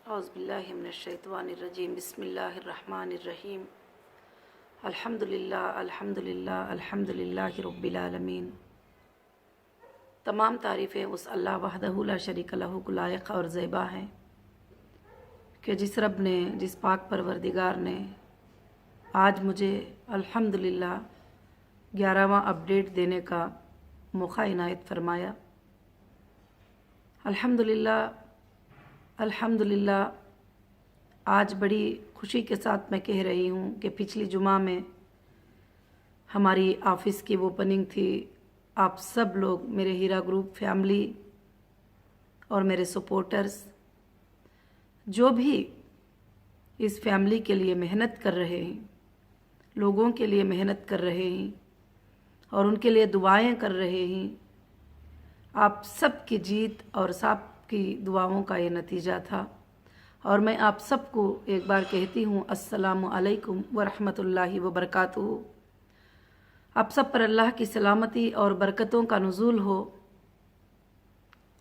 औज़ुबिल्लाहिमिनश्शैतानिर्रजीम बिस्मिल्लाहिर्रहमानिर्रहीम अल्हम्दुलिल्लाह अल्हम्दुलिल्लाह अल्हम्दुलिल्लाहि रब्बिल आलमीन। तमाम तारीफ़ें उस अल्लाह वहदहु ला शरीक लहू को लायक और ज़ेबा हैं कि जिस रब ने, जिस पाक परवरदिगार ने आज मुझे अल्हम्दुलिल्लाह 11वां अपडेट देने का मौका इनायत फरमाया। अल्हम्दुलिल्लाह अल्हम्दुलिल्लाह आज बड़ी खुशी के साथ मैं कह रही हूँ कि पिछली जुमा में हमारी ऑफ़िस की ओपनिंग थी। आप सब लोग, मेरे हीरा ग्रुप फैमिली और मेरे सपोर्टर्स, जो भी इस फैमिली के लिए मेहनत कर रहे हैं, लोगों के लिए मेहनत कर रहे हैं और उनके लिए दुआएं कर रहे हैं, आप सब की जीत और सब की दुआओं का ये नतीजा था। और मैं आप सबको एक बार कहती हूँ अस्सलामु अलैकुम व रहमतुल्लाहि व बरकातुहू। आप सब पर अल्लाह की सलामती और बरकतों का नुज़ूल हो।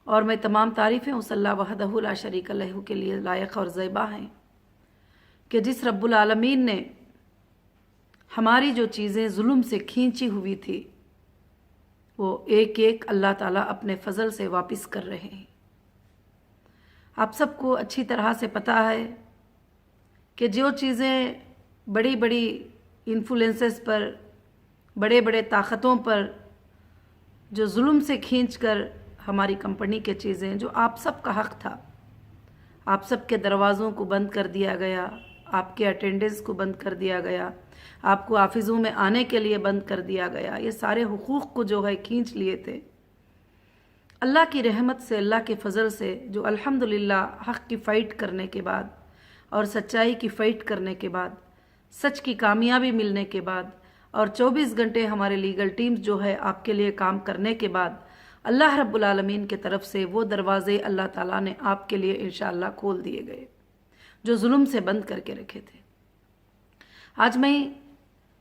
और मैं तमाम तारीफ़ें उस अल्लाह वहदहु ला शरीक लहू के लिए लायक और ज़ेबा हैं कि जिस रब्बुल आलमीन ने हमारी जो चीज़ें जुल्म से खींची हुई थी वो एक एक अल्लाह ताला अपने फ़ज़ल से वापस कर रहे हैं। आप सबको अच्छी तरह से पता है कि जो चीज़ें बड़ी बड़ी इन्फ्लुएंसेस पर, बड़े बड़े ताकतों पर जो जुल्म से खींचकर हमारी कंपनी के चीज़ें, जो आप सब का हक़ था, आप सब के दरवाज़ों को बंद कर दिया गया, आपके अटेंडेंस को बंद कर दिया गया, आपको ऑफिसों में आने के लिए बंद कर दिया गया। ये सारे हुकूक़ को जो है खींच लिए थे। अल्लाह की रहमत से, अल्लाह के फ़ज़ल से, जो अल्हम्दुलिल्लाह हक़ की फ़ाइट करने के बाद और सच्चाई की फ़ाइट करने के बाद, सच की कामयाबी मिलने के बाद और 24 घंटे हमारे लीगल टीम्स जो है आपके लिए काम करने के बाद अल्लाह रब्बुल आलमीन के तरफ से वो दरवाज़े अल्लाह ताला ने आपके लिए इंशाअल्लाह खोल दिए गए जो जुल्म से बंद करके रखे थे। आज मैं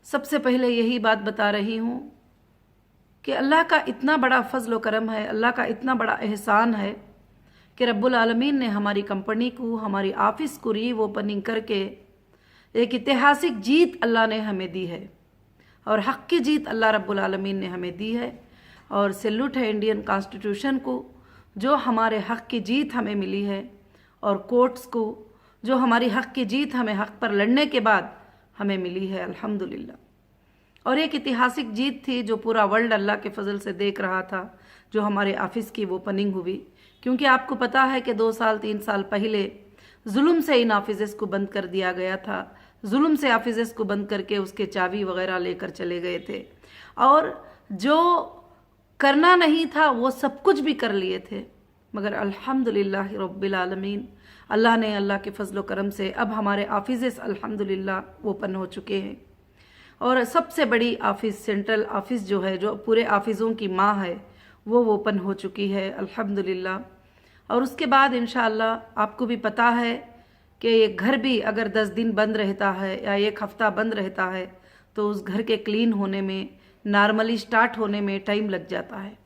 सबसे पहले यही बात बता रही हूँ कि अल्लाह का इतना बड़ा फ़ज़ल व करम है, अल्लाह का इतना बड़ा एहसान है कि रब्बुल आलमीन ने हमारी कंपनी को, हमारी ऑफ़िस को री ओपनिंग करके एक ऐतिहासिक जीत अल्लाह ने हमें दी है और हक़ की जीत अल्लाह रब्बुल आलमीन ने हमें दी है। और सैल्यूट है इंडियन कॉन्स्टिट्यूशन को जो हमारे हक़ की जीत हमें मिली है, और कोर्ट्स को जो हमारी हक़ की जीत हमें हक़ पर लड़ने के बाद हमें मिली है अल्हम्दुलिल्लाह। और एक ऐतिहासिक जीत थी जो पूरा वर्ल्ड अल्लाह के फ़ज़ल से देख रहा था, जो हमारे ऑफ़िस की ओपनिंग हुई। क्योंकि आपको पता है कि 2 साल 3 साल पहले जुल्म से इन ऑफिसेस को बंद कर दिया गया था, जुल्म से ऑफिसेस को बंद करके उसके चाबी वगैरह लेकर चले गए थे और जो करना नहीं था वो सब कुछ भी कर लिए थे। मगर अल्हम्दुलिल्लाह रब्बिल आलमीन, अल्लाह ने, अल्लाह के फ़ज़ल व करम से अब हमारे ऑफिसेस अल्हम्दुलिल्लाह ओपन हो चुके हैं। और सबसे बड़ी ऑफ़िस, सेंट्रल ऑफ़िस जो है, जो पूरे ऑफिसों की माँ है, वो ओपन हो चुकी है अल्हम्दुलिल्लाह। और उसके बाद इंशाअल्लाह आपको भी पता है कि एक घर भी अगर 10 दिन बंद रहता है या 1 हफ़्ता बंद रहता है तो उस घर के क्लीन होने में, नॉर्मली स्टार्ट होने में टाइम लग जाता है।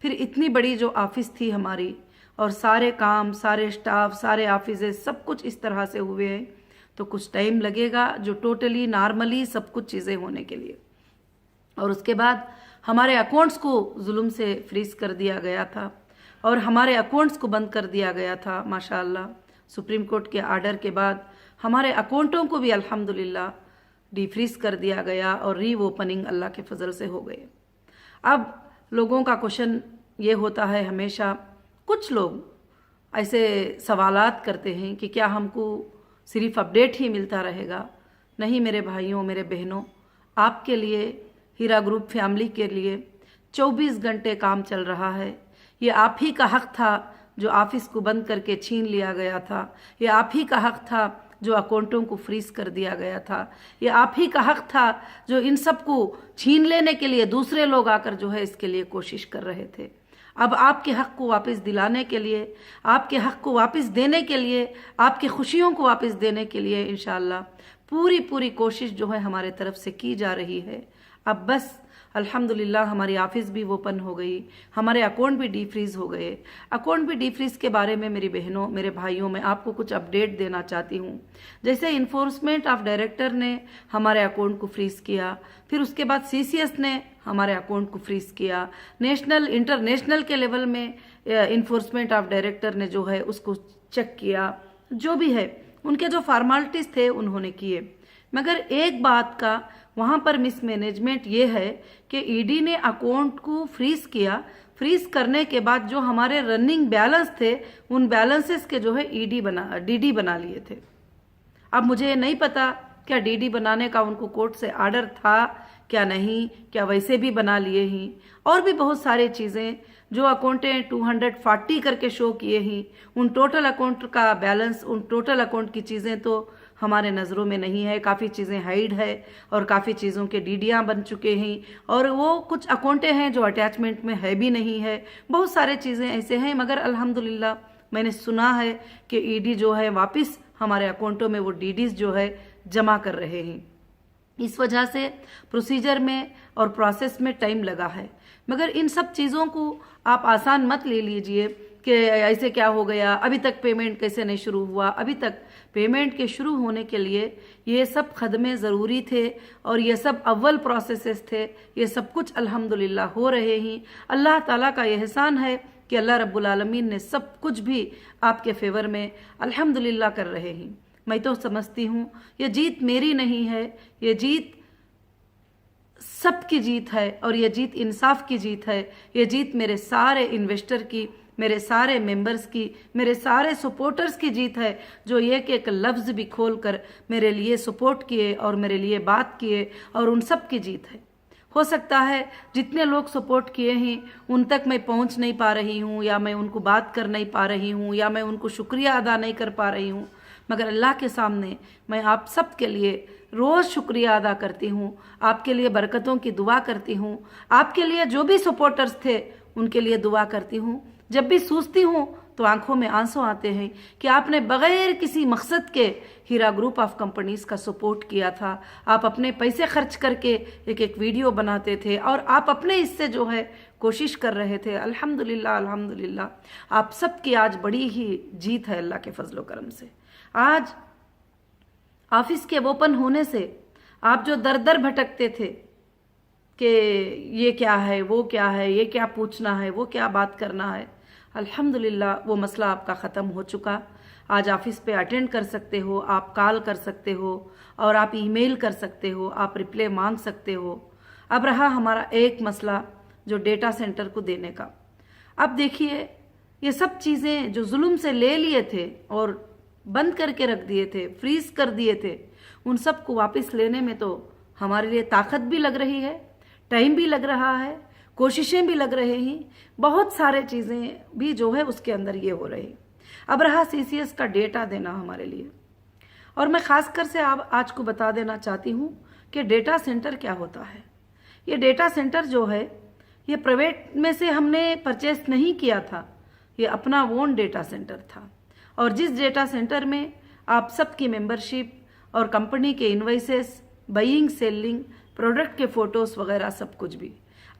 फिर इतनी बड़ी जो ऑफ़िस थी हमारी और सारे काम, सारे स्टाफ, सारे ऑफिसेस सब कुछ इस तरह से हुए हैं तो कुछ टाइम लगेगा जो टोटली नॉर्मली सब कुछ चीज़ें होने के लिए। और उसके बाद हमारे अकाउंट्स को जुल्म से फ्रीज कर दिया गया था और हमारे अकाउंट्स को बंद कर दिया गया था। माशाअल्लाह सुप्रीम कोर्ट के आर्डर के बाद हमारे अकाउंटों को भी अल्हम्दुलिल्लाह डिफ्रीज कर दिया गया और री ओपनिंग अल्लाह के फ़ज़ल से हो गए। अब लोगों का क्वेश्चन ये होता है हमेशा, कुछ लोग ऐसे सवालात करते हैं कि क्या हमको सिर्फ अपडेट ही मिलता रहेगा। नहीं मेरे भाइयों, मेरे बहनों, आपके लिए, हीरा ग्रुप फैमिली के लिए 24 घंटे काम चल रहा है। ये आप ही का हक़ था जो ऑफिस को बंद करके छीन लिया गया था, ये आप ही का हक़ था जो अकाउंटों को फ्रीज कर दिया गया था, ये आप ही का हक़ था जो इन सब को छीन लेने के लिए दूसरे लोग आकर जो है इसके लिए कोशिश कर रहे थे। अब आपके हक़ को वापस दिलाने के लिए, आपके हक़ को वापस देने के लिए, आपकी खुशियों को वापस देने के लिए इंशाअल्लाह पूरी कोशिश जो है हमारे तरफ से की जा रही है। अब बस अल्हम्दुलिल्लाह हमारी ऑफिस भी ओपन हो गई, हमारे अकाउंट भी डीफ्रीज हो गए। अकाउंट भी डीफ्रीज के बारे में मेरी बहनों, मेरे भाइयों, मैं आपको कुछ अपडेट देना चाहती हूँ। जैसे इन्फोर्समेंट ऑफ डायरेक्टर ने हमारे अकाउंट को फ्रीज किया, फिर उसके बाद CCS ने हमारे अकाउंट को फ्रीज किया, नेशनल इंटरनेशनल के लेवल में इन्फोर्समेंट ऑफ डायरेक्टर ने जो है उसको चेक किया, जो भी है उनके जो फॉर्मेलिटीज थे उन्होंने किए। मगर एक बात का वहाँ पर मिसमैनेजमेंट ये है कि ईडी ने अकाउंट को फ्रीज किया। फ्रीज करने के बाद जो हमारे रनिंग बैलेंस थे उन बैलेंसेस के जो है डीडी बना लिए थे। अब मुझे नहीं पता क्या डीडी बनाने का उनको कोर्ट से आर्डर था क्या नहीं, क्या वैसे भी बना लिए ही, और भी बहुत सारी चीज़ें जो अकाउंटें 240 करके शो किए ही, उन टोटल अकाउंट का बैलेंस, उन टोटल अकाउंट की चीज़ें तो हमारे नज़रों में नहीं है। काफ़ी चीज़ें हाइड है और काफ़ी चीज़ों के डीडियाँ बन चुके हैं, और वो कुछ अकाउंटें हैं जो अटैचमेंट में है भी नहीं है। बहुत सारे चीज़ें ऐसे हैं, मगर अल्हम्दुलिल्लाह मैंने सुना है कि ईडी जो है वापस हमारे अकाउंटों में वो डीडीज जो है जमा कर रहे हैं। इस वजह से प्रोसीजर में और प्रोसेस में टाइम लगा है। मगर इन सब चीज़ों को आप आसान मत ले लीजिए कि ऐसे क्या हो गया, अभी तक पेमेंट कैसे नहीं शुरू हुआ। अभी तक पेमेंट के शुरू होने के लिए ये सब खदमे ज़रूरी थे और ये सब अव्वल प्रोसेसेस थे। ये सब कुछ अल्हम्दुलिल्लाह हो रहे हैं। अल्लाह ताला का एहसान है कि अल्लाह रब्बुल आलमीन ने सब कुछ भी आपके फेवर में अल्हम्दुलिल्लाह कर रहे हैं। मैं तो समझती हूँ ये जीत मेरी नहीं है, ये जीत सबकी जीत है, और ये जीत इंसाफ की जीत है। ये जीत मेरे सारे इन्वेस्टर की, मेरे सारे मेंबर्स की, मेरे सारे सपोर्टर्स की जीत है, जो एक एक लफ्ज़ भी खोल कर मेरे लिए सपोर्ट किए और मेरे लिए बात किए, और उन सब की जीत है। हो सकता है जितने लोग सपोर्ट किए हैं उन तक मैं पहुंच नहीं पा रही हूं, या मैं उनको बात कर नहीं पा रही हूं, या मैं उनको शुक्रिया अदा नहीं कर पा रही हूं, मगर अल्लाह के सामने मैं आप सब के लिए रोज़ शुक्रिया अदा करती हूँ, आपके लिए बरकतों की दुआ करती हूँ, आपके लिए जो भी सपोर्टर्स थे उनके लिए दुआ करती हूँ। जब भी सोचती हूँ तो आंखों में आंसू आते हैं कि आपने बगैर किसी मकसद के हीरा ग्रुप ऑफ कंपनीज का सपोर्ट किया था। आप अपने पैसे खर्च करके एक एक वीडियो बनाते थे और आप अपने हिस्से जो है कोशिश कर रहे थे। अल्हम्दुलिल्लाह अल्हम्दुलिल्लाह आप सबकी आज बड़ी ही जीत है अल्लाह के फजलो करम से। आज ऑफिस के ओपन होने से आप जो दर दर भटकते थे कि ये क्या है, वो क्या है, ये क्या पूछना है, वो क्या बात करना है, अल्हम्दुलिल्लाह वो मसला आपका ख़त्म हो चुका। आज ऑफिस पे अटेंड कर सकते हो, आप कॉल कर सकते हो और आप ईमेल कर सकते हो, आप रिप्लाई मांग सकते हो। अब रहा हमारा एक मसला जो डेटा सेंटर को देने का। अब देखिए ये सब चीज़ें जो जुल्म से ले लिए थे और बंद करके रख दिए थे, फ्रीज कर दिए थे, उन सब को वापस लेने में तो हमारे लिए ताकत भी लग रही है, टाइम भी लग रहा है, कोशिशें भी लग रहे हैं, बहुत सारे चीज़ें भी जो है उसके अंदर ये हो रही। अब रहा CCS का डेटा देना हमारे लिए, और मैं खासकर से आज को बता देना चाहती हूँ कि डेटा सेंटर क्या होता है। ये डेटा सेंटर जो है ये प्राइवेट में से हमने परचेस नहीं किया था, ये अपना ओन डेटा सेंटर था, और जिस डेटा सेंटर में आप सबकी मेंबरशिप और कंपनी के इन्वाइसेस, बाइंग सेलिंग, प्रोडक्ट के फोटोज़ वगैरह सब कुछ भी।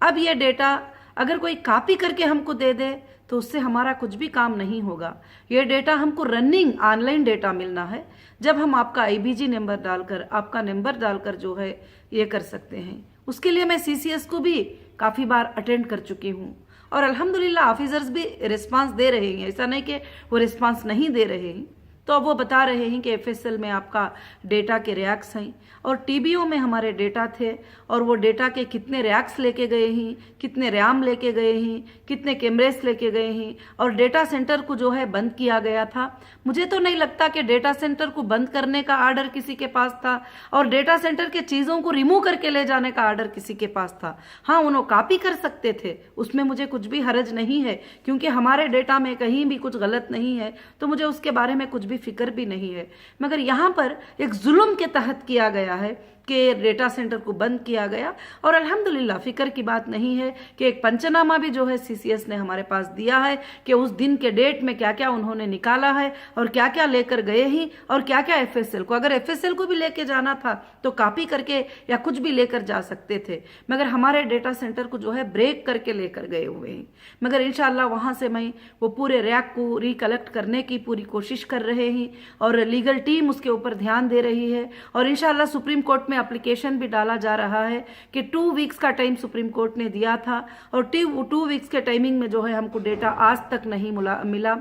अब ये डेटा अगर कोई कॉपी करके हमको दे दे तो उससे हमारा कुछ भी काम नहीं होगा। ये डेटा हमको रनिंग ऑनलाइन डेटा मिलना है, जब हम आपका IBG नंबर डालकर, आपका नंबर डालकर जो है ये कर सकते हैं। उसके लिए मैं CCS को भी काफ़ी बार अटेंड कर चुकी हूँ, और अल्हम्दुलिल्लाह ऑफिसर्स भी रिस्पांस दे रहे हैं, ऐसा नहीं कि वो रिस्पांस नहीं दे रहे हैं। तो अब वो बता रहे हैं कि FSL में आपका डेटा के रैक्स हैं, और TBO में हमारे डेटा थे, और वो डेटा के कितने रैक्स लेके गए हैं, कितने रैम लेके गए हैं, कितने कैमरेस लेके गए हैं, और डेटा सेंटर को जो है बंद किया गया था। मुझे तो नहीं लगता कि डेटा सेंटर को बंद करने का आर्डर किसी के पास था, और डेटा सेंटर के चीज़ों को रिमूव करके ले जाने का आर्डर किसी के पास था। हाँ, उन्होंने कॉपी कर सकते थे, उसमें मुझे कुछ भी हरज नहीं है, क्योंकि हमारे डेटा में कहीं भी कुछ गलत नहीं है, तो मुझे उसके बारे में कुछ भी फिक्र भी नहीं है। मगर यहाँ पर एक जुल्म के तहत किया गया है कि डेटा सेंटर को बंद किया गया। और अल्हम्दुलिल्लाह फिक्र की बात नहीं है कि एक पंचनामा भी जो है सीसीएस ने हमारे पास दिया है कि उस दिन के डेट में क्या क्या उन्होंने निकाला है और क्या क्या लेकर गए ही और क्या क्या एफएसएल को, अगर एफएसएल को भी लेके जाना था तो कॉपी करके या कुछ भी लेकर जा सकते थे, मगर हमारे डेटा सेंटर को जो है ब्रेक करके लेकर गए हुए हैं। मगर इंशाल्लाह वहां से मैं वो पूरे रैक को रिकलेक्ट करने की पूरी कोशिश कर रहे हैं और लीगल टीम उसके ऊपर ध्यान दे रही है और इंशाल्लाह सुप्रीम कोर्ट में एप्लीकेशन भी डाला जा रहा है कि 2 वीक्स का टाइम सुप्रीम कोर्ट ने दिया था और 2 वीक्स के टाइमिंग में जो है हमको डेटा आज तक नहीं मिला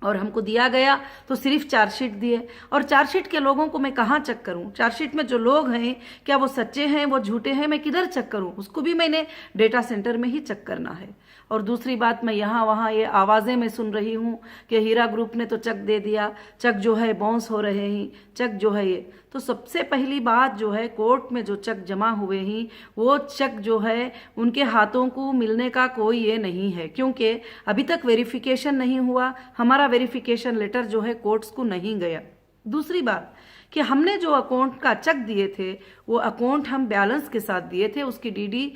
और हमको दिया गया तो सिर्फ चार्जशीट दिए। और चार्जशीट के लोगों को मैं कहाँ चेक करूं? चार्जशीट में जो लोग हैं क्या वो सच्चे हैं, वो झूठे हैं, मैं किधर चेक करूं? उसको भी मैंने डेटा सेंटर में ही चेक करना है। और दूसरी बात, मैं यहाँ वहाँ ये आवाज़ें मैं सुन रही हूँ कि हीरा ग्रुप ने तो चेक दे दिया, चेक जो है बाउंस हो रहे हैं, चेक जो है ये। तो सबसे पहली बात जो है, कोर्ट में जो चेक जमा हुए हैं वो चेक जो है उनके हाथों को मिलने का कोई ये नहीं है, क्योंकि अभी तक वेरिफिकेशन नहीं हुआ, हमारा वेरिफिकेशन लेटर जो है कोर्ट्स को नहीं गया। दूसरी बात कि हमने जो अकाउंट का चेक दिए थे वो अकाउंट हम बैलेंस के साथ दिए थे, उसकी डीडी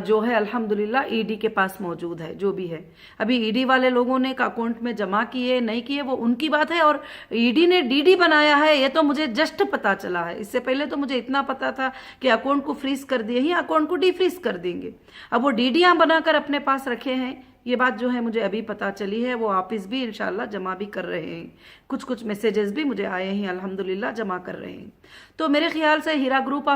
जो है अल्हम्दुलिल्लाह ईडी के पास मौजूद है। जो भी है अभी ईडी वाले लोगों ने अकाउंट में जमा किए नहीं किए वो उनकी बात है, और ईडी ने डीडी बनाया है ये तो मुझे जस्ट पता चला है। इससे पहले तो मुझे इतना पता था कि अकाउंट को फ्रीज कर दिए ही अकाउंट को डीफ्रीज कर देंगे। अब वो डीडियां बनाकर अपने पास रखे हैं, ये बात जो है मुझे अभी पता चली है। वो ऑफिस भी इंशाल्लाह जमा भी कर रहे हैं, कुछ मैसेजेस भी मुझे आए हैं, अल्हम्दुलिल्लाह जमा कर रहे हैं। तो मेरे ख्याल से हीरा ग्रुप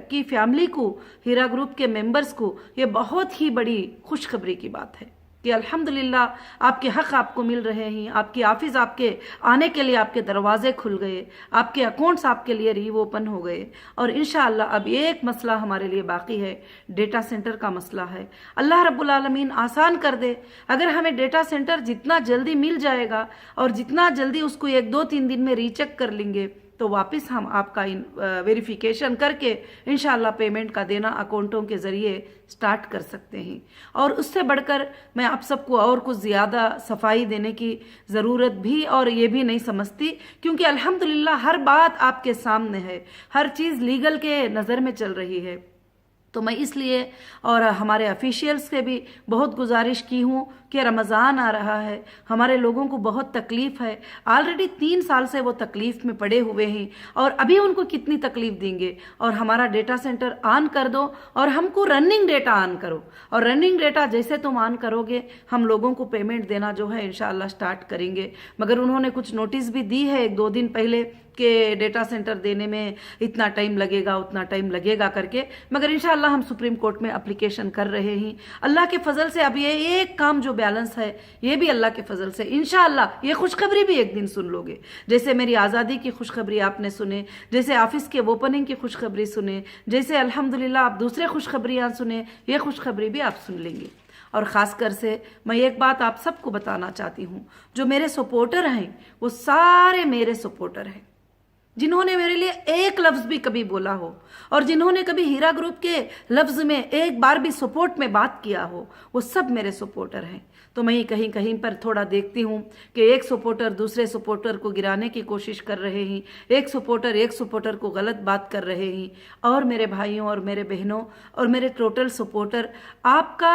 की फैमिली को, हीरा ग्रुप के मेंबर्स को ये बहुत ही बड़ी खुशखबरी की बात है कि अल्हम्दुलिल्लाह आपके हक आपको मिल रहे हैं, आपकी ऑफिस आपके आने के लिए आपके दरवाजे खुल गए, आपके अकाउंट्स आपके लिए रीओपन हो गए। और इंशाअल्लाह अब एक मसला हमारे लिए बाकी है, डेटा सेंटर का मसला है। अल्लाह रब्बुल आलमीन आसान कर दे, अगर हमें डेटा सेंटर जितना जल्दी मिल जाएगा और जितना जल्दी उसको 1-2-3 दिन में रीचेक कर लेंगे तो वापस हम आपका वेरिफिकेशन करके इंशाल्लाह पेमेंट का देना अकाउंटों के ज़रिए स्टार्ट कर सकते हैं। और उससे बढ़कर मैं आप सबको और कुछ ज़्यादा सफाई देने की ज़रूरत भी और ये भी नहीं समझती, क्योंकि अल्हम्दुलिल्लाह हर बात आपके सामने है, हर चीज़ लीगल के नज़र में चल रही है। तो मैं इसलिए और हमारे ऑफिशियल्स से भी बहुत गुजारिश की हूँ कि रमज़ान आ रहा है, हमारे लोगों को बहुत तकलीफ़ है, ऑलरेडी 3 साल से वो तकलीफ़ में पड़े हुए हैं और अभी उनको कितनी तकलीफ़ देंगे। और हमारा डेटा सेंटर ऑन कर दो और हमको रनिंग डेटा ऑन करो, और रनिंग डेटा जैसे तुम ऑन करोगे हम लोगों को पेमेंट देना जो है इंशाअल्लाह स्टार्ट करेंगे। मगर उन्होंने कुछ नोटिस भी दी है 1-2 दिन पहले कि डेटा सेंटर देने में इतना टाइम लगेगा उतना टाइम लगेगा करके, मगर इंशाअल्लाह हम सुप्रीम कोर्ट में एप्लीकेशन कर रहे हैं। अल्लाह के फजल से अब ये एक काम जो बैलेंस है ये भी अल्लाह के फजल से इंशाअल्लाह ये खुशखबरी भी एक दिन सुन लोगे। जैसे मेरी आज़ादी की खुशखबरी आपने सुने, जैसे ऑफिस के ओपनिंग की खुशखबरी सुने, जैसे अल्हम्दुलिल्लाह आप दूसरे खुशखबरियाँ सुने, ये खुशखबरी भी आप सुन लेंगे। और ख़ासकर से मैं एक बात आप सबको बताना चाहती हूँ, जो मेरे सपोर्टर हैं वो सारे मेरे सपोर्टर हैं, जिन्होंने मेरे लिए एक लफ्ज़ भी कभी बोला हो और जिन्होंने कभी हीरा ग्रुप के लफ्ज़ में एक बार भी सपोर्ट में बात किया हो, वो सब मेरे सपोर्टर हैं। तो मैं कहीं कहीं पर थोड़ा देखती हूँ कि एक सपोर्टर दूसरे सपोर्टर को गिराने की कोशिश कर रहे हैं, एक सपोर्टर को गलत बात कर रहे हैं। और मेरे भाइयों और मेरे बहनों और मेरे टोटल सपोर्टर, आपका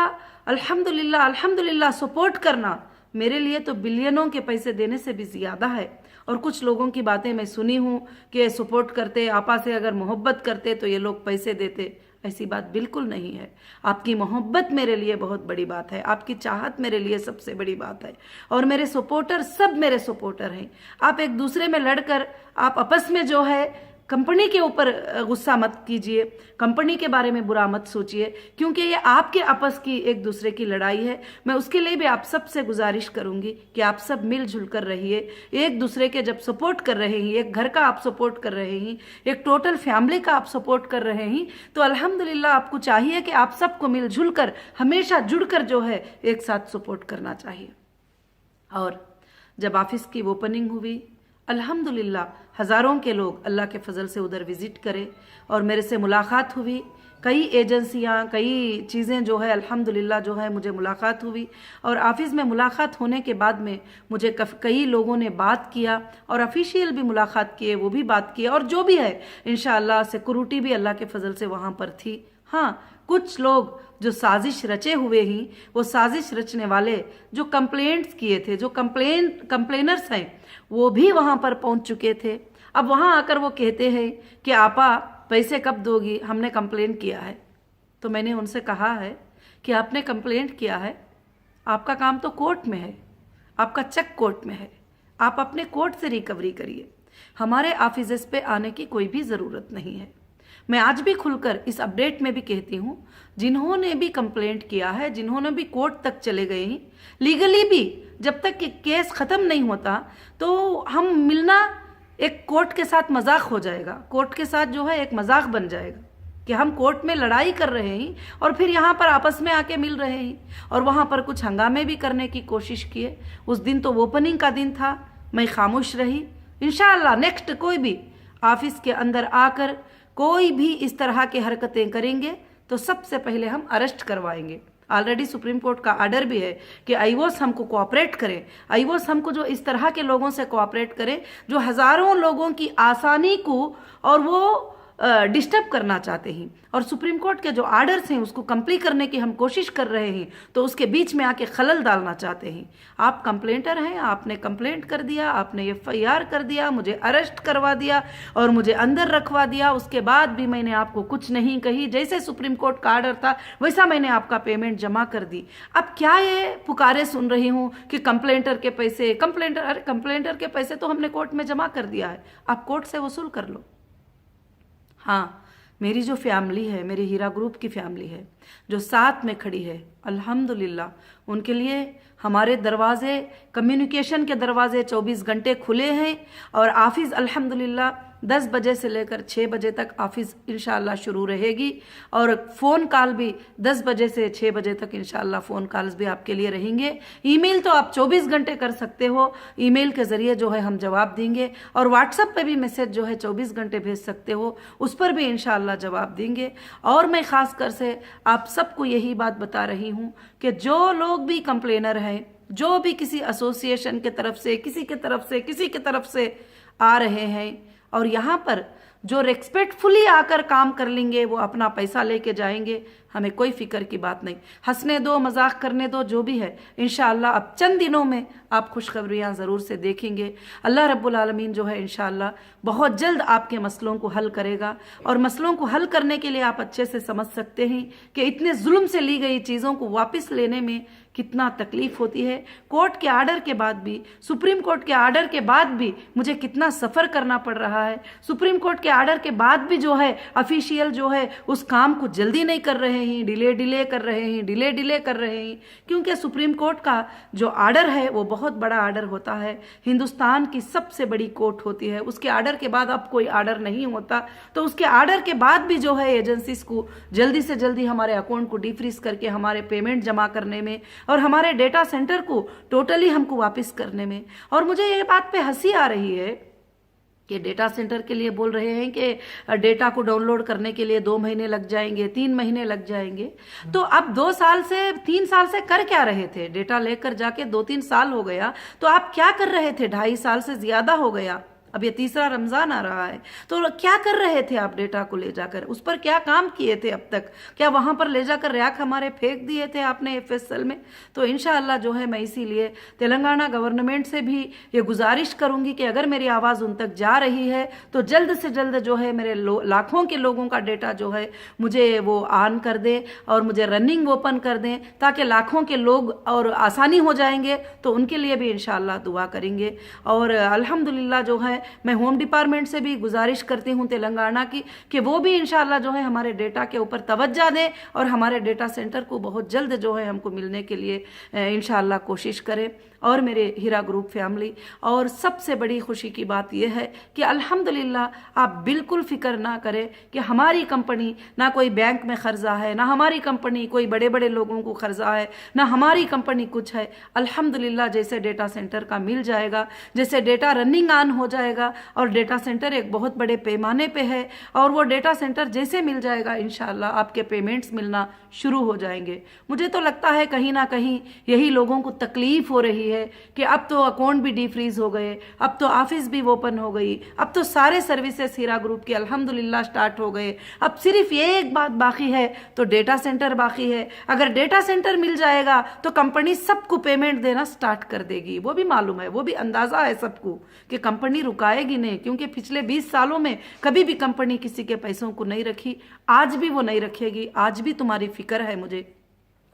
अल्हम्दुलिल्लाह अल्हम्दुलिल्लाह सपोर्ट करना मेरे लिए तो बिलियनों के पैसे देने से भी ज़्यादा है। और कुछ लोगों की बातें मैं सुनी हूँ कि सपोर्ट करते, आपा से अगर मोहब्बत करते तो ये लोग पैसे देते। ऐसी बात बिल्कुल नहीं है। आपकी मोहब्बत मेरे लिए बहुत बड़ी बात है, आपकी चाहत मेरे लिए सबसे बड़ी बात है। और मेरे सपोर्टर सब मेरे सपोर्टर हैं। आप एक दूसरे में लड़कर आप आपस में जो है कंपनी के ऊपर गुस्सा मत कीजिए, कंपनी के बारे में बुरा मत सोचिए, क्योंकि ये आपके आपस की एक दूसरे की लड़ाई है। मैं उसके लिए भी आप सब से गुजारिश करूंगी कि आप सब मिलजुल कर रहिए, एक दूसरे के जब सपोर्ट कर रहे हैं, एक घर का आप सपोर्ट कर रहे हैं, एक टोटल फैमिली का आप सपोर्ट कर रहे हैं, तो अल्हम्दुलिल्लाह आपको चाहिए कि आप सबको मिलजुल कर हमेशा जुड़कर जो है एक साथ सपोर्ट करना चाहिए। और जब ऑफिस की ओपनिंग हुई अल्हम्दुलिल्लाह हज़ारों के लोग अल्लाह के फजल से उधर विजिट करे और मेरे से मुलाकात हुई कई एजेंसियां, कई चीज़ें जो है अल्हम्दुलिल्लाह जो है मुझे मुलाकात हुई, और ऑफिस में मुलाकात होने के बाद में मुझे कई लोगों ने बात किया और ऑफिशियल भी मुलाकात किए, वो भी बात किए, और जो भी है इंशाअल्लाह सिक्योरिटी भी अल्लाह के फजल से वहाँ पर थी। हाँ, कुछ लोग जो साजिश रचे हुए ही, वो साजिश रचने वाले जो कंप्लेंट्स किए थे, जो कंप्लेनर्स हैं, वो भी वहाँ पर पहुँच चुके थे। अब वहाँ आकर वो कहते हैं कि आपा पैसे कब दोगी, हमने कंप्लेंट किया है। तो मैंने उनसे कहा है कि आपने कंप्लेंट किया है, आपका काम तो कोर्ट में है, आपका चेक कोर्ट में है, आप अपने कोर्ट से रिकवरी करिए, हमारे ऑफिस पे आने की कोई भी ज़रूरत नहीं है। मैं आज भी खुलकर इस अपडेट में भी कहती हूँ, जिन्होंने भी कंप्लेंट किया है, जिन्होंने भी कोर्ट तक चले गए हैं, लीगली भी जब तक कि केस ख़त्म नहीं होता तो हम मिलना एक कोर्ट के साथ मजाक हो जाएगा, कोर्ट के साथ जो है एक मजाक बन जाएगा कि हम कोर्ट में लड़ाई कर रहे हैं और फिर यहाँ पर आपस में आके मिल रहे हैं, और वहाँ पर कुछ हंगामे भी करने की कोशिश किए। उस दिन तो ओपनिंग का दिन था, मैं खामोश रही। इंशाअल्लाह नेक्स्ट कोई भी ऑफिस के अंदर आकर कोई भी इस तरह की हरकतें करेंगे तो सबसे पहले हम अरेस्ट करवाएंगे। ऑलरेडी सुप्रीम कोर्ट का ऑर्डर भी है कि आईओएस हमको कोऑपरेट करें, आईओएस हमको जो इस तरह के लोगों से कोऑपरेट करें जो हज़ारों लोगों की आसानी को और वो डिस्टर्ब करना चाहते हैं, और सुप्रीम कोर्ट के जो ऑर्डर्स हैं उसको कंप्लीट करने की हम कोशिश कर रहे हैं, तो उसके बीच में आके खलल डालना चाहते हैं। आप कंप्लेंटर हैं, आपने कंप्लेंट कर दिया, आपने एफआईआर कर दिया, मुझे अरेस्ट करवा दिया और मुझे अंदर रखवा दिया, उसके बाद भी मैंने आपको कुछ नहीं कही, जैसे सुप्रीम कोर्ट का ऑर्डर था वैसा मैंने आपका पेमेंट जमा कर दी। अब क्या ये पुकारे सुन रही हूँ कि कंप्लेंटर के पैसे, कंप्लेंटर के पैसे तो हमने कोर्ट में जमा कर दिया है, आप कोर्ट से वसूल कर लो। हाँ, मेरी जो फैमिली है, मेरी हीरा ग्रुप की फैमिली है जो साथ में खड़ी है, अल्हम्दुलिल्लाह उनके लिए हमारे दरवाजे, कम्युनिकेशन के दरवाजे 24 घंटे खुले हैं, और ऑफिस अल्हम्दुलिल्लाह 10 बजे से लेकर 6 बजे तक ऑफिस इंशाअल्लाह शुरू रहेगी, और फ़ोन कॉल भी 10 बजे से 6 बजे तक इंशाअल्लाह फ़ोन कॉल्स भी आपके लिए रहेंगे। ईमेल तो आप 24 घंटे कर सकते हो, ईमेल के ज़रिए जो है हम जवाब देंगे, और व्हाट्सएप पे भी मैसेज जो है 24 घंटे भेज सकते हो, उस पर भी इंशाअल्लाह जवाब देंगे। और मैं ख़ास कर से आप सबको यही बात बता रही हूँ कि जो लोग भी कंप्लेनर हैं, जो भी किसी एसोसिएशन के तरफ से, किसी के तरफ से, किसी की तरफ से आ रहे हैं और यहाँ पर जो रेस्पेक्टफुली आकर काम कर लेंगे, वो अपना पैसा लेके जाएंगे, हमें कोई फिक्र की बात नहीं। हंसने दो, मजाक करने दो, जो भी है इंशाअल्लाह अब चंद दिनों में आप खुशखबरियाँ ज़रूर से देखेंगे। अल्लाह रब्बुल आलमीन जो है इंशाअल्लाह बहुत जल्द आपके मसलों को हल करेगा, और मसलों को हल करने के लिए आप अच्छे से समझ सकते हैं कि इतने जुल्म से ली गई चीज़ों को वापस लेने में कितना तकलीफ होती है। कोर्ट के आर्डर के बाद भी, सुप्रीम कोर्ट के आर्डर के बाद भी मुझे कितना सफ़र करना पड़ रहा है। सुप्रीम कोर्ट के आर्डर के बाद भी जो है ऑफिशियल जो है उस काम को जल्दी नहीं कर रहे हैं, डिले कर रहे हैं, डिले कर रहे हैं, क्योंकि सुप्रीम कोर्ट का जो आर्डर है वो बहुत बड़ा आर्डर होता है, हिंदुस्तान की सबसे बड़ी कोर्ट होती है। उसके आर्डर के बाद अब कोई आर्डर नहीं होता, तो उसके आर्डर के बाद भी जो है एजेंसीज को जल्दी से जल्दी हमारे अकाउंट को डिफ्रीज करके हमारे पेमेंट जमा करने में और हमारे डेटा सेंटर को टोटली हमको वापस करने में। और मुझे ये बात पे हंसी आ रही है कि डेटा सेंटर के लिए बोल रहे हैं कि डेटा को डाउनलोड करने के लिए 2 महीने लग जाएंगे, 3 महीने लग जाएंगे। तो अब 2 साल से 3 साल से कर क्या रहे थे? डेटा लेकर जाके 2-3 साल हो गया, तो आप क्या कर रहे थे? 2.5 साल से ज्यादा हो गया, अब ये तीसरा रमजान आ रहा है, तो क्या कर रहे थे आप? डेटा को ले जाकर उस पर क्या काम किए थे अब तक? क्या वहां पर ले जाकर रैक हमारे फेंक दिए थे आपने एफएसएल में? तो इंशाअल्लाह जो है मैं इसीलिए तेलंगाना गवर्नमेंट से भी ये गुजारिश करूंगी कि अगर मेरी आवाज़ उन तक जा रही है तो जल्द से जल्द जो है मेरे लाखों के लोगों का डेटा जो है मुझे वो ऑन कर दे और मुझे रनिंग ओपन कर दें, ताकि लाखों के लोग और आसानी हो जाएंगे, तो उनके लिए भी इंशाअल्लाह दुआ करेंगे। और अल्हम्दुलिल्लाह जो है मैं होम डिपार्टमेंट से भी गुजारिश करती हूं तेलंगाना की कि वो भी इंशाअल्लाह जो है हमारे डेटा के ऊपर तवज्जो दें और हमारे डेटा सेंटर को बहुत जल्द जो है हमको मिलने के लिए इंशाअल्लाह कोशिश करें। और मेरे हीरा ग्रुप फैमिली। और सबसे बड़ी खुशी की बात यह है कि अल्हम्दुलिल्लाह आप बिल्कुल फिक्र ना करें कि हमारी कंपनी ना कोई बैंक में कर्जा है, ना हमारी कंपनी कोई बड़े बड़े लोगों को कर्जा है, ना हमारी कंपनी कुछ है। अल्हम्दुलिल्लाह जैसे डेटा सेंटर का मिल जाएगा, जैसे डेटा रनिंग ऑन हो जाएगा, और डेटा सेंटर एक बहुत बड़े पैमाने पे है, और वो डेटा सेंटर जैसे मिल जाएगा इंशाल्लाह आपके पेमेंट्स मिलना शुरू हो जाएंगे। मुझे तो लगता है कहीं ना कहीं यही लोगों को तकलीफ हो रही है कि अब तो अकाउंट भी डीफ्रीज हो गए, अब तो ऑफिस भी ओपन हो गई, अब तो सारे सर्विसेज हीरा ग्रुप के अल्हम्दुलिल्लाह स्टार्ट हो गए, अब सिर्फ ये एक बात बाकी है तो डेटा सेंटर बाकी है। अगर डेटा सेंटर मिल जाएगा तो कंपनी सबको पेमेंट देना स्टार्ट कर देगी। वो भी मालूम है, वो भी अंदाजा है सबको कि कंपनी रुकाएगी नहीं, क्योंकि पिछले 20 सालों में कभी भी कंपनी किसी के पैसों को नहीं रखी, आज भी वो नहीं रखेगी। आज भी तुम्हारी फिक्र है मुझे,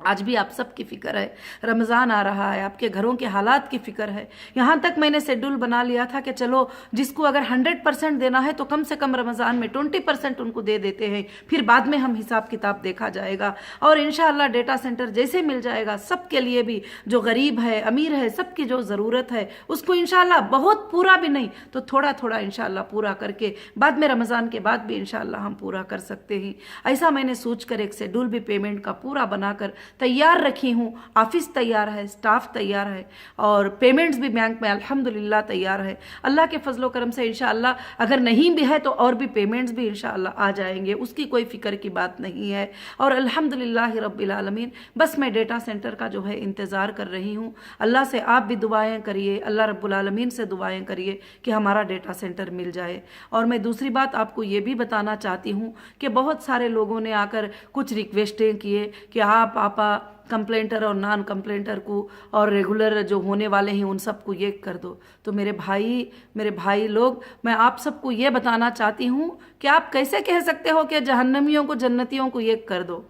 आज भी आप सबकी फिक्र है। रमज़ान आ रहा है, आपके घरों के हालात की फिक्र है। यहाँ तक मैंने शेड्यूल बना लिया था कि चलो जिसको अगर 100% देना है तो कम से कम रमज़ान में 20% उनको दे देते हैं, फिर बाद में हम हिसाब किताब देखा जाएगा। और इंशाअल्लाह डेटा सेंटर जैसे मिल जाएगा सबके लिए भी, जो गरीब है अमीर है, सबकी जो ज़रूरत है उसको इंशाअल्लाह बहुत पूरा भी नहीं तो थोड़ा थोड़ा इंशाअल्लाह पूरा करके बाद में रमज़ान के बाद भी इंशाअल्लाह हम पूरा कर सकते हैं। ऐसा मैंने सोचकर एक शेड्यूल भी पेमेंट का पूरा बनाकर तैयार रखी हूँ। ऑफिस तैयार है, स्टाफ तैयार है, और पेमेंट्स भी बैंक में अल्हम्दुलिल्लाह तैयार है। अल्लाह के फजलो करम से इंशाअल्लाह अगर नहीं भी है तो और भी पेमेंट्स भी इंशाअल्लाह आ जाएंगे, उसकी कोई फिक्र की बात नहीं है। और अल्हम्दुलिल्लाह रब्बिल आलमीन, बस मैं डेटा सेंटर का जो है इंतज़ार कर रही हूँ। अल्लाह से आप भी दुआएं करिए, अल्लाह रब्बुल आलमीन से दुआएं करिए कि हमारा डेटा सेंटर मिल जाए। और मैं दूसरी बात आपको ये भी बताना चाहती हूँ कि बहुत सारे लोगों ने आकर कुछ रिक्वेस्टें किए कि आप कंप्लेंटर और नॉन कंप्लेंटर को और रेगुलर जो होने वाले हैं उन सबको ये कर दो। तो मेरे भाई लोग, मैं आप सबको ये बताना चाहती हूँ कि आप कैसे कह सकते हो कि जहन्नमियों को जन्नतियों को ये कर दो,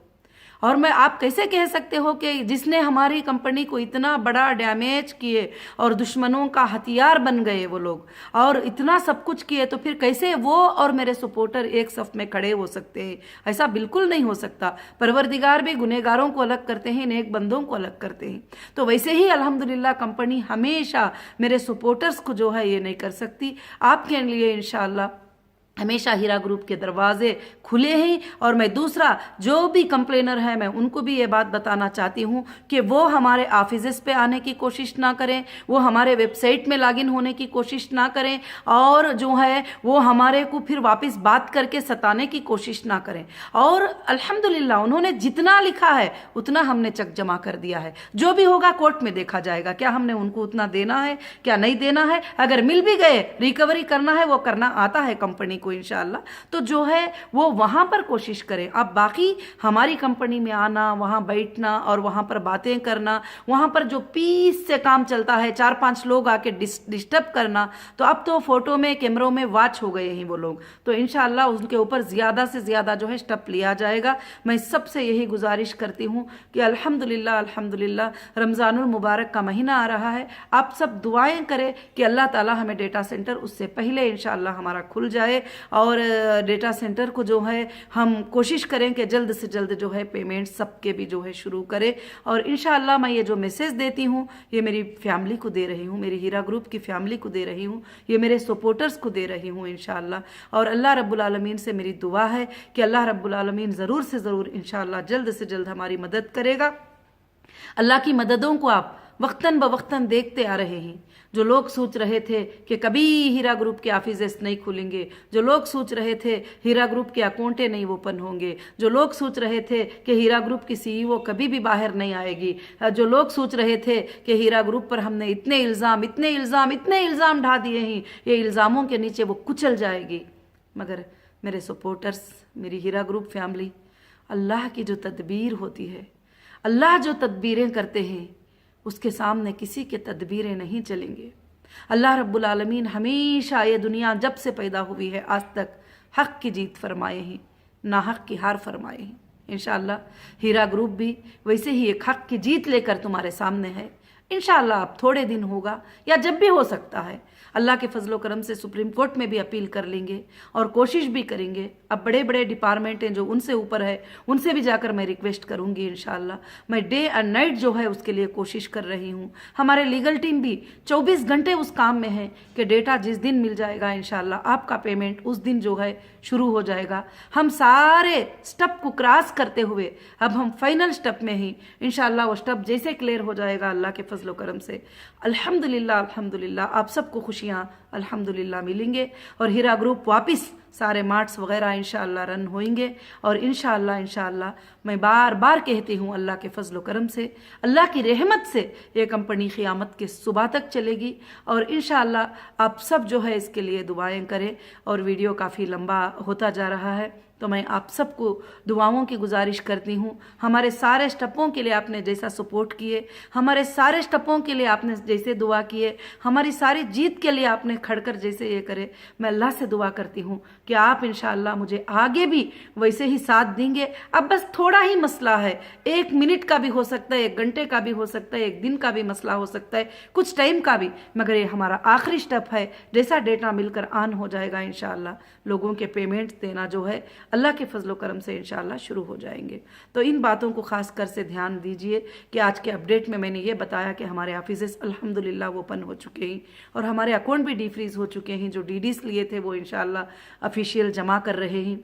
और मैं आप कैसे कह सकते हो कि जिसने हमारी कंपनी को इतना बड़ा डैमेज किए और दुश्मनों का हथियार बन गए वो लोग, और इतना सब कुछ किए, तो फिर कैसे वो और मेरे सपोर्टर एक सफ में खड़े हो सकते हैं? ऐसा बिल्कुल नहीं हो सकता। परवरदिगार भी गुनहगारों को अलग करते हैं, नेक बंदों को अलग करते हैं। तो वैसे ही अल्हम्दुलिल्लाह कंपनी हमेशा मेरे सपोर्टर्स को जो है ये नहीं कर सकती। आपके लिए इंशाअल्लाह हमेशा हीरा ग्रुप के दरवाजे खुले हैं। और मैं दूसरा जो भी कंप्लेनर है मैं उनको भी ये बात बताना चाहती हूँ कि वो हमारे ऑफिस पे आने की कोशिश ना करें, वो हमारे वेबसाइट में लॉगिन होने की कोशिश ना करें, और जो है वो हमारे को फिर वापस बात करके सताने की कोशिश ना करें। और अल्हम्दुलिल्लाह उन्होंने जितना लिखा है उतना हमने चक जमा कर दिया है। जो भी होगा कोर्ट में देखा जाएगा, क्या हमने उनको उतना देना है क्या नहीं देना है। अगर मिल भी गए, रिकवरी करना है वो करना आता है कंपनी को इंशाअल्लाह, तो जो है वो वहां पर कोशिश करें। अब बाकी हमारी कंपनी में आना, वहां बैठना और वहां पर बातें करना, वहां पर जो पीस से काम चलता है, 4-5 लोग आके डिस्टर्ब करना, तो अब तो फोटो में कैमरों में वॉच हो गए हैं वो लोग, तो इंशाअल्लाह उनके ऊपर ज्यादा से ज्यादा जो है स्टेप लिया जाएगा। मैं सबसे यही गुजारिश करती हूँ कि अल्हम्दुलिल्लाह अल्हम्दुलिल्लाह रमजानुल मुबारक का महीना आ रहा है, आप सब दुआएं करें कि अल्लाह ताला हमें डेटा सेंटर उससे पहले इंशाअल्लाह हमारा खुल जाए, और डेटा सेंटर को जो है हम कोशिश करें कि जल्द से जल्द जो है पेमेंट सबके भी जो है शुरू करें। और इंशाअल्लाह मैं ये जो मैसेज देती हूँ ये मेरी फैमिली को दे रही हूँ, मेरी हीरा ग्रुप की फैमिली को दे रही हूँ, ये मेरे सपोर्टर्स को दे रही हूँ इंशाअल्लाह। और अल्लाह रब्बुल आलमीन से मेरी दुआ है कि अल्लाह रब्बुल आलमीन ज़रूर से ज़रूर इंशाअल्लाह जल्द से जल्द हमारी मदद करेगा। अल्लाह की मददों को आप वक्तन ब वक्तन देखते आ रहे हैं। जो लोग सोच रहे थे कि कभी हीरा ग्रुप के ऑफिसेस नहीं खुलेंगे, जो लोग सोच रहे थे हीरा ग्रुप के अकाउंटें नहीं ओपन होंगे, जो लोग सोच रहे थे कि हीरा ग्रुप की सीईओ कभी भी बाहर नहीं आएगी, जो लोग सोच रहे थे कि हीरा ग्रुप पर हमने इतने इल्ज़ाम ढा दिए हैं, ये इल्ज़ामों के नीचे वो कुचल जाएगी। मगर मेरे सपोर्टर्स, मेरी हीरा ग्रुप फैमिली, अल्लाह की जो तदबीर होती है, अल्लाह जो तदबीरें करते हैं उसके सामने किसी के तदबीरें नहीं चलेंगे। अल्लाह रब्बुल आलमीन हमेशा ये दुनिया जब से पैदा हुई है आज तक हक़ की जीत फरमाए हैं, ना हक़ की हार फरमाए हैं। इंशाअल्लाह हीरा ग्रुप भी वैसे ही एक हक़ की जीत लेकर तुम्हारे सामने है। इंशाअल्लाह अब थोड़े दिन होगा या जब भी हो सकता है, अल्लाह के फजलो करम से सुप्रीम कोर्ट में भी अपील कर लेंगे और कोशिश भी करेंगे। अब बड़े बड़े डिपार्टमेंट हैं जो उनसे ऊपर है, उनसे भी जाकर मैं रिक्वेस्ट करूंगी। इंशाल्लाह मैं डे एंड नाइट जो है उसके लिए कोशिश कर रही हूँ। हमारे लीगल टीम भी 24 घंटे उस काम में है कि डेटा जिस दिन मिल जाएगा इंशाल्लाह आपका पेमेंट उस दिन जो है शुरू हो जाएगा। हम सारे स्टेप को क्रॉस करते हुए अब हम फाइनल स्टेप में ही इंशाल्लाह वो स्टेप जैसे क्लियर हो जाएगा अल्लाह के फजलो करम से अल्हम्दुलिल्लाह अल्हम्दुलिल्लाह आप सबको खुशियाँ अल्हम्दुलिल्लाह मिलेंगे और हीरा ग्रुप वापस सारे मार्ट्स वगैरह इंशाअल्लाह रन होंगे। और इंशाअल्लाह मैं बार बार कहती हूँ अल्लाह के फजलो करम से, अल्लाह की रहमत से ये कंपनी क़ियामत के सुबह तक चलेगी। और इंशाअल्लाह आप सब जो है इसके लिए दुआएं करें। और वीडियो काफ़ी लंबा होता जा रहा है तो मैं आप सबको दुआओं की गुजारिश करती हूँ। हमारे सारे स्टेपों के लिए आपने जैसा सपोर्ट किए, हमारे सारे स्टेपों के लिए आपने जैसे दुआ किए, हमारी सारी जीत के लिए आपने खड़कर जैसे ये करे, मैं अल्लाह से दुआ करती हूँ कि आप इंशाअल्लाह मुझे आगे भी वैसे ही साथ देंगे। अब बस थोड़ा ही मसला है, 1 मिनट का भी हो सकता है, 1 घंटे का भी हो सकता है, 1 दिन का भी मसला हो सकता है, कुछ टाइम का भी, मगर ये हमारा आखिरी स्टेप है। जैसा डेटा मिलकर ऑन हो जाएगा इंशाअल्लाह लोगों के पेमेंट देना जो है अल्लाह के फजलो करम से इंशाअल्लाह शुरू हो जाएंगे। तो इन बातों को खास कर से ध्यान दीजिए कि आज के अपडेट में मैंने ये बताया कि हमारे ऑफिसेस अल्हम्दुलिल्लाह वो ओपन हो चुके हैं और हमारे अकाउंट भी डीफ्रीज हो चुके हैं। जो डीडीज लिए थे वो इंशाअल्लाह ऑफिशियल जमा कर रहे हैं।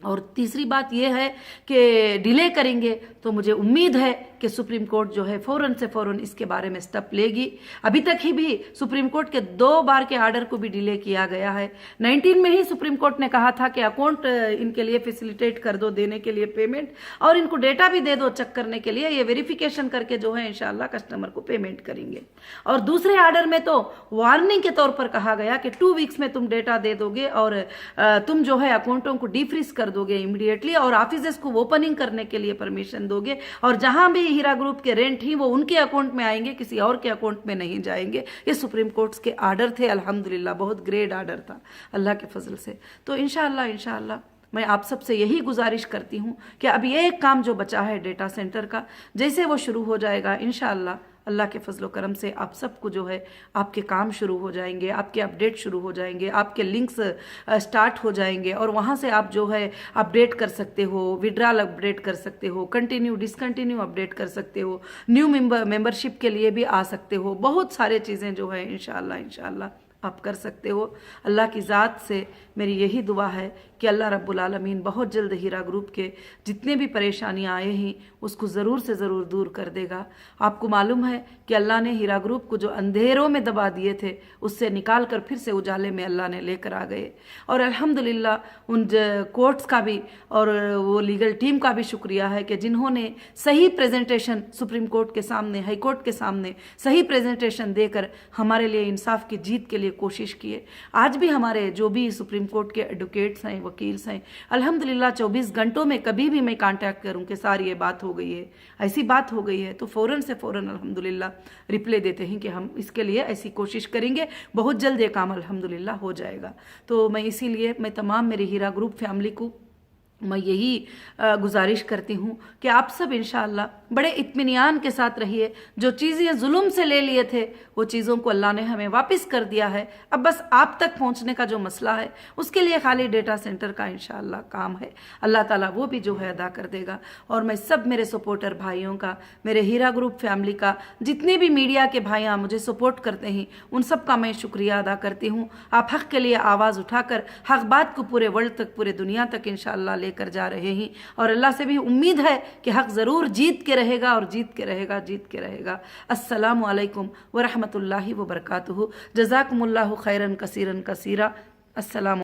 और तीसरी बात यह है कि डिले करेंगे तो मुझे उम्मीद है कि सुप्रीम कोर्ट जो है फ़ौरन से फ़ौरन इसके बारे में स्टेप लेगी। अभी तक ही भी सुप्रीम कोर्ट के 2 बार के आर्डर को भी डिले किया गया है। 19 में ही सुप्रीम कोर्ट ने कहा था कि अकाउंट इनके लिए फैसिलिटेट कर दो देने के लिए पेमेंट, और इनको डेटा भी दे दो चेक करने के लिए, ये वेरिफिकेशन करके जो है इंशाल्लाह कस्टमर को पेमेंट करेंगे। और दूसरे आर्डर में तो वार्निंग के तौर पर कहा गया कि 2 वीक्स में तुम डेटा दे दोगे और तुम जो है अकाउंटों को डीफ्रीज कर दोगे इमीडिएटली और ऑफिसेस को ओपनिंग करने के लिए परमिशन दोगे, और जहां भी हीरा ग्रुप के रेंट ही वो उनके अकाउंट में आएंगे, किसी और के अकाउंट में नहीं जाएंगे। ये सुप्रीम कोर्ट के आर्डर थे, अल्हम्दुलिल्लाह बहुत ग्रेट आर्डर था अल्लाह के फजल से। तो इंशाअल्लाह मैं आप सबसे यही गुजारिश करती हूँ कि अब ये एक काम जो बचा है डेटा सेंटर का, जैसे वो शुरू हो जाएगा इंशाअल्लाह अल्लाह के फजलो करम से आप सबको जो है आपके काम शुरू हो जाएंगे, आपके अपडेट शुरू हो जाएंगे, आपके लिंक्स स्टार्ट हो जाएंगे और वहाँ से आप जो है अपडेट कर सकते हो, विड्रॉल अपडेट कर सकते हो, कंटिन्यू डिसकंटिन्यू अपडेट कर सकते हो, न्यू मेंबरशिप के लिए भी आ सकते हो। बहुत सारे चीज़ें जो है इंशाअल्लाह आप कर सकते हो। अल्लाह की ज़ात से मेरी यही दुआ है कि अल्लाह रब्बुल आलमीन बहुत जल्द हीरा ग्रुप के जितने भी परेशानियां आए हैं उसको ज़रूर से ज़रूर दूर कर देगा। आपको मालूम है कि अल्लाह ने हीरा ग्रुप को जो अंधेरों में दबा दिए थे उससे निकाल कर फिर से उजाले में अल्लाह ने लेकर आ गए। और अल्हम्दुलिल्लाह उन कोर्ट्स का भी और वो लीगल टीम का भी शुक्रिया है कि जिन्होंने सही प्रेजेंटेशन सुप्रीम कोर्ट के सामने, हाई कोर्ट के सामने सही प्रेजेंटेशन देकर हमारे लिए इंसाफ की जीत के लिए कोशिश किए। आज भी हमारे जो भी सुप्रीम कोर्ट के एडवोकेट्स हैं, वकील्स हैं, अल्हम्दुलिल्लाह 24 घंटों में कभी भी मैं कांटेक्ट करूं कि सारी ये बात हो गई है, ऐसी बात हो गई है, तो फ़ौरन से फ़ौरन अल्हम्दुलिल्लाह रिप्लाई देते हैं कि हम इसके लिए ऐसी कोशिश करेंगे, बहुत जल्द ये काम अल्हम्दुलिल्लाह हो जाएगा। तो मैं इसीलिए मैं तमाम मेरी हीरा ग्रुप फैमिली को मैं यही गुजारिश करती हूँ कि आप सब इंशाअल्लाह बड़े इत्मीनान के साथ रहिए। जो चीज़ें जुल्म से ले लिए थे वो चीज़ों को अल्लाह ने हमें वापस कर दिया है। अब बस आप तक पहुँचने का जो मसला है उसके लिए खाली डेटा सेंटर का इंशाअल्लाह काम है, अल्लाह ताला वो भी जो है अदा कर देगा। और मैं सब मेरे सपोर्टर भाइयों का, मेरे हीरा ग्रुप फैमिली का, जितने भी मीडिया के भाइयाँ मुझे सपोर्ट करते हैं उन सब का मैं शुक्रिया अदा करती हूँ। आप हक़ के लिए आवाज़ उठाकर हक़ बात को पूरे वर्ल्ड तक, पूरे दुनिया तक इंशाअल्लाह लेकर जा रहे हैं। और अल्लाह से भी उम्मीद है कि हक़ ज़रूर जीत के रहेगा और जीत के रहेगा। अस्सलामु अलैकुम व रहमतुल्लाहि व बरकातुहू। जज़ाकुमुल्लाहु खैरन कसीरन कसीरा। अस्सलाम।